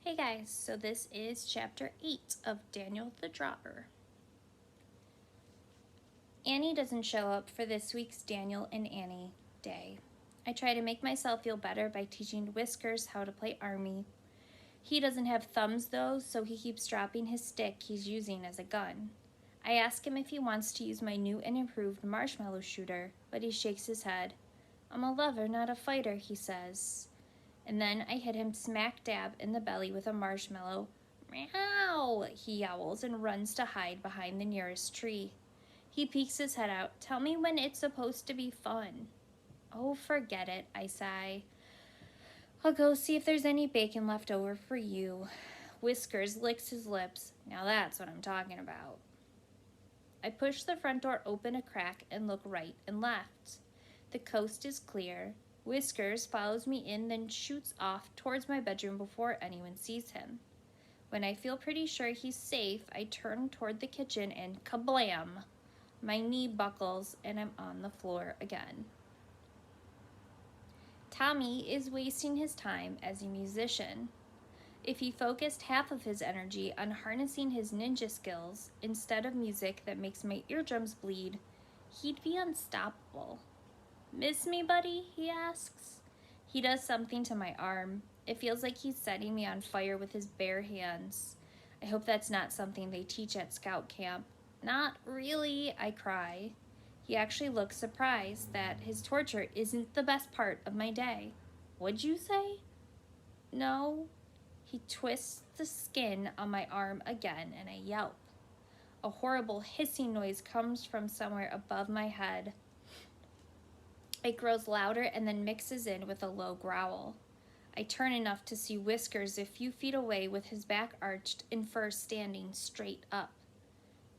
Hey guys, so this is chapter 8 of Daniel the Drawer. Annie doesn't show up for this week's Daniel and Annie day. I try to make myself feel better by teaching Whiskers how to play army. He doesn't have thumbs though, so he keeps dropping his stick he's using as a gun. I ask him if he wants to use my new and improved marshmallow shooter, but he shakes his head. I'm a lover, not a fighter, he says. And then I hit him smack dab in the belly with a marshmallow. Meow, he yowls and runs to hide behind the nearest tree. He peeks his head out. Tell me when it's supposed to be fun. Oh, forget it, I sigh. I'll go see if there's any bacon left over for you. Whiskers licks his lips. Now that's what I'm talking about. I push the front door open a crack and look right and left. The coast is clear. Whiskers follows me in, then shoots off towards my bedroom before anyone sees him. When I feel pretty sure he's safe, I turn toward the kitchen and kablam! My knee buckles and I'm on the floor again. Tommy is wasting his time as a musician. If he focused half of his energy on harnessing his ninja skills instead of music that makes my eardrums bleed, he'd be unstoppable. Miss me, buddy? He asks. He does something to my arm. It feels like he's setting me on fire with his bare hands. I hope that's not something they teach at scout camp. Not really, I cry. He actually looks surprised that his torture isn't the best part of my day. Would you say? No. He twists the skin on my arm again and I yelp. A horrible hissing noise comes from somewhere above my head. It grows louder and then mixes in with a low growl. I turn enough to see Whiskers a few feet away with his back arched and fur standing straight up.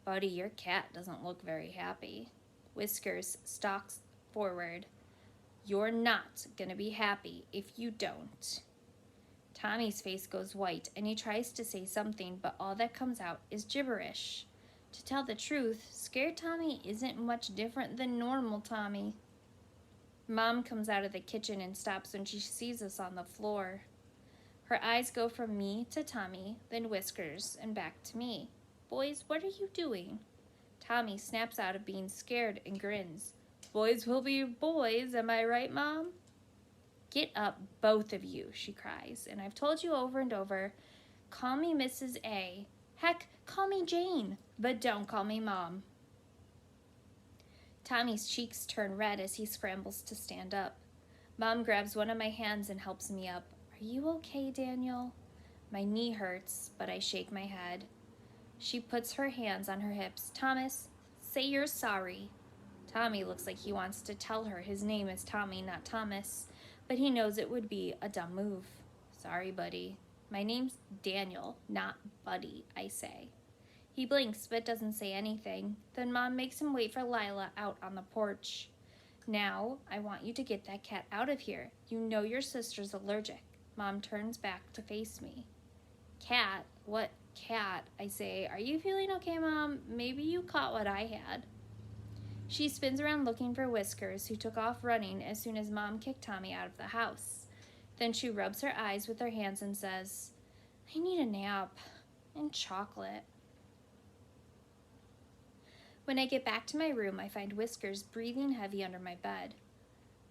Buddy, your cat doesn't look very happy. Whiskers stalks forward. You're not gonna be happy if you don't. Tommy's face goes white and he tries to say something, but all that comes out is gibberish. To tell the truth, scared Tommy isn't much different than normal Tommy. Mom comes out of the kitchen and stops when she sees us on the floor. Her eyes go from me to Tommy, then Whiskers, and back to me. Boys, what are you doing? Tommy snaps out of being scared and grins. Boys will be boys, am I right, Mom? Get up, both of you, she cries, and I've told you over and over, call me Mrs. A. Heck, call me Jane, but don't call me Mom. Tommy's cheeks turn red as he scrambles to stand up. Mom grabs one of my hands and helps me up. Are you okay, Daniel? My knee hurts, but I shake my head. She puts her hands on her hips. Thomas, say you're sorry. Tommy looks like he wants to tell her his name is Tommy, not Thomas, but he knows it would be a dumb move. Sorry, buddy. My name's Daniel, not Buddy, I say. He blinks but doesn't say anything. Then Mom makes him wait for Lila out on the porch. Now, I want you to get that cat out of here. You know your sister's allergic. Mom turns back to face me. Cat? What cat? I say. Are you feeling okay, Mom? Maybe you caught what I had. She spins around looking for Whiskers, who took off running as soon as Mom kicked Tommy out of the house. Then she rubs her eyes with her hands and says, I need a nap and chocolate. When I get back to my room, I find Whiskers breathing heavy under my bed.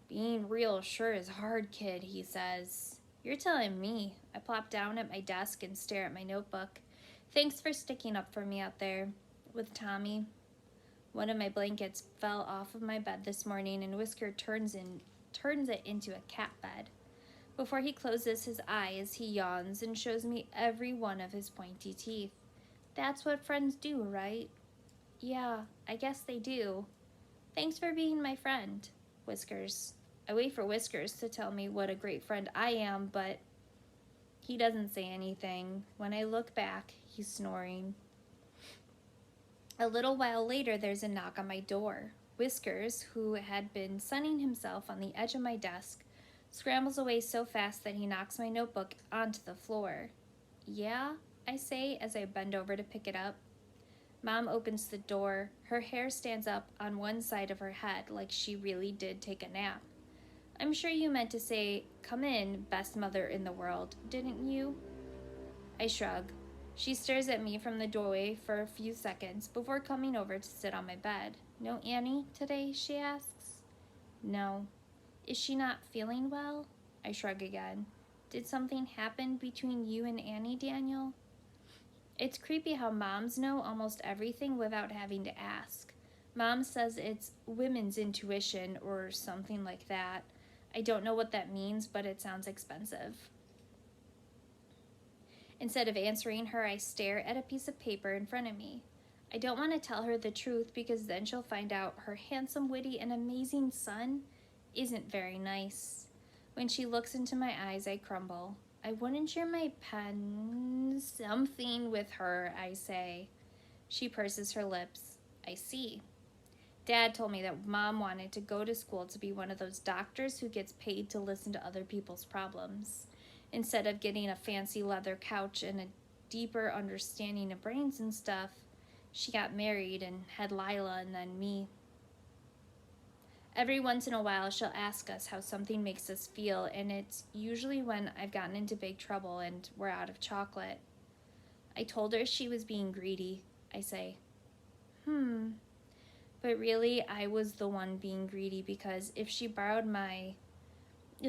Being real sure is hard, kid, he says. You're telling me. I plop down at my desk and stare at my notebook. Thanks for sticking up for me out there with Tommy. One of my blankets fell off of my bed this morning and Whisker turns it into a cat bed. Before he closes his eyes, he yawns and shows me every one of his pointy teeth. That's what friends do, right? Yeah, I guess they do. Thanks for being my friend, Whiskers. I wait for Whiskers to tell me what a great friend I am, but he doesn't say anything. When I look back, he's snoring. A little while later, there's a knock on my door. Whiskers, who had been sunning himself on the edge of my desk, scrambles away so fast that he knocks my notebook onto the floor. Yeah, I say as I bend over to pick it up. Mom opens the door. Her hair stands up on one side of her head like she really did take a nap. I'm sure you meant to say, come in, best mother in the world, didn't you? I shrug. She stares at me from the doorway for a few seconds before coming over to sit on my bed. No Annie today, she asks. No. Is she not feeling well? I shrug again. Did something happen between you and Annie, Daniel? It's creepy how moms know almost everything without having to ask. Mom says it's women's intuition or something like that. I don't know what that means, but it sounds expensive. Instead of answering her, I stare at a piece of paper in front of me. I don't want to tell her the truth because then she'll find out her handsome, witty, and amazing son isn't very nice. When she looks into my eyes, I crumble. I wouldn't share my pen something with her, I say. She purses her lips. I see. Dad told me that Mom wanted to go to school to be one of those doctors who gets paid to listen to other people's problems. Instead of getting a fancy leather couch and a deeper understanding of brains and stuff, she got married and had Lila and then me. Every once in a while, she'll ask us how something makes us feel, and it's usually when I've gotten into big trouble and we're out of chocolate. I told her she was being greedy. I say, But really, I was the one being greedy because if she borrowed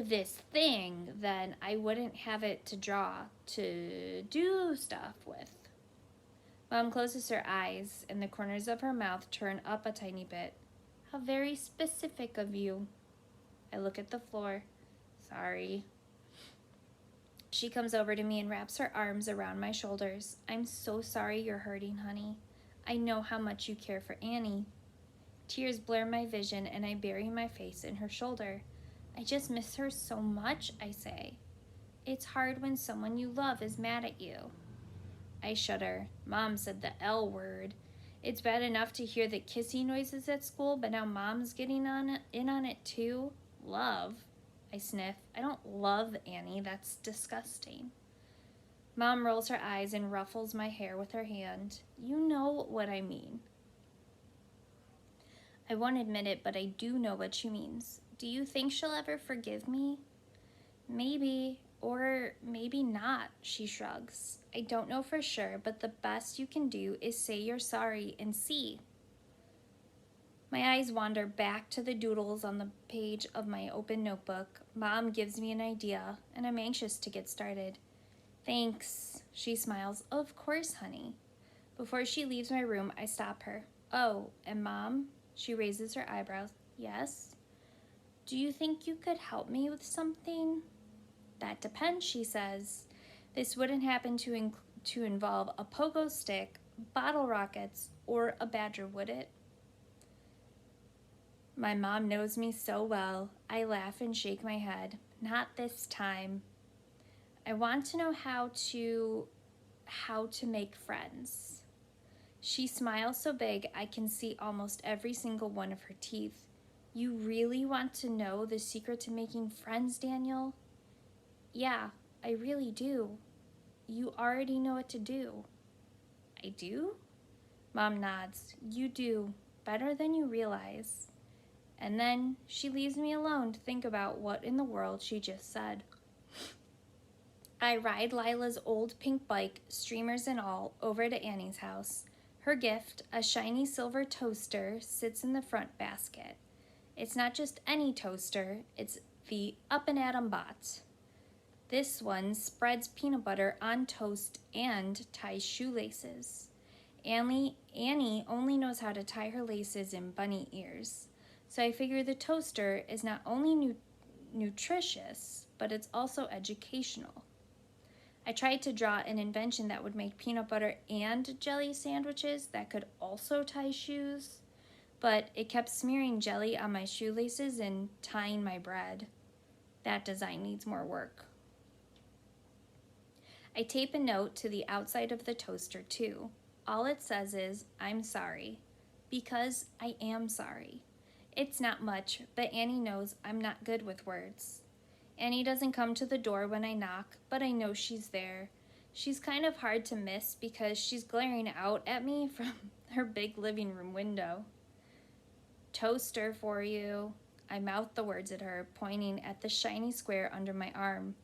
this thing, then I wouldn't have it to draw, to do stuff with. Mom closes her eyes, and the corners of her mouth turn up a tiny bit. How very specific of you. I look at the floor. Sorry. She comes over to me and wraps her arms around my shoulders. I'm so sorry you're hurting, honey. I know how much you care for Annie. Tears blur my vision, and I bury my face in her shoulder. I just miss her so much, I say. It's hard when someone you love is mad at you. I shudder. Mom said the L word. It's bad enough to hear the kissy noises at school, but now Mom's getting in on it too. Love. I sniff. I don't love Annie. That's disgusting. Mom rolls her eyes and ruffles my hair with her hand. You know what I mean. I won't admit it, but I do know what she means. Do you think she'll ever forgive me? Maybe, or maybe not, she shrugs. I don't know for sure, but the best you can do is say you're sorry and see. My eyes wander back to the doodles on the page of my open notebook. Mom gives me an idea, and I'm anxious to get started. Thanks, she smiles. Of course, honey. Before she leaves my room, I stop her. Oh, and Mom? She raises her eyebrows. Yes? Do you think you could help me with something? That depends, she says. This wouldn't happen to involve a pogo stick, bottle rockets, or a badger, would it? My mom knows me so well. I laugh and shake my head. Not this time. I want to know how to make friends. She smiles so big I can see almost every single one of her teeth. You really want to know the secret to making friends, Daniel? Yeah, I really do. You already know what to do. I do? Mom nods. You do. Better than you realize. And then she leaves me alone to think about what in the world she just said. I ride Lila's old pink bike, streamers and all, over to Annie's house. Her gift, a shiny silver toaster, sits in the front basket. It's not just any toaster, it's the Up and Atom Bot. This one spreads peanut butter on toast and ties shoelaces. Annie only knows how to tie her laces in bunny ears. So I figure the toaster is not only nutritious, but it's also educational. I tried to draw an invention that would make peanut butter and jelly sandwiches that could also tie shoes, but it kept smearing jelly on my shoelaces and tying my bread. That design needs more work. I tape a note to the outside of the toaster too. All it says is, I'm sorry, because I am sorry. It's not much, but Annie knows I'm not good with words. Annie doesn't come to the door when I knock, but I know she's there. She's kind of hard to miss because she's glaring out at me from her big living room window. Toaster for you. I mouth the words at her, pointing at the shiny square under my arm.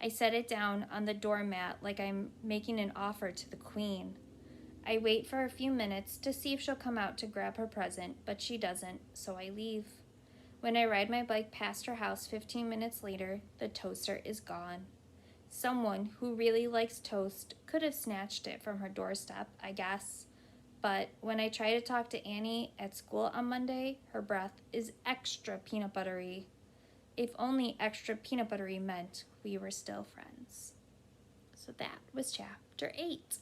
I set it down on the doormat like I'm making an offer to the queen. I wait for a few minutes to see if she'll come out to grab her present, but she doesn't, so I leave. When I ride my bike past her house 15 minutes later, the toaster is gone. Someone who really likes toast could have snatched it from her doorstep, I guess. But when I try to talk to Annie at school on Monday, her breath is extra peanut buttery. If only extra peanut buttery meant we were still friends. So that was chapter 8.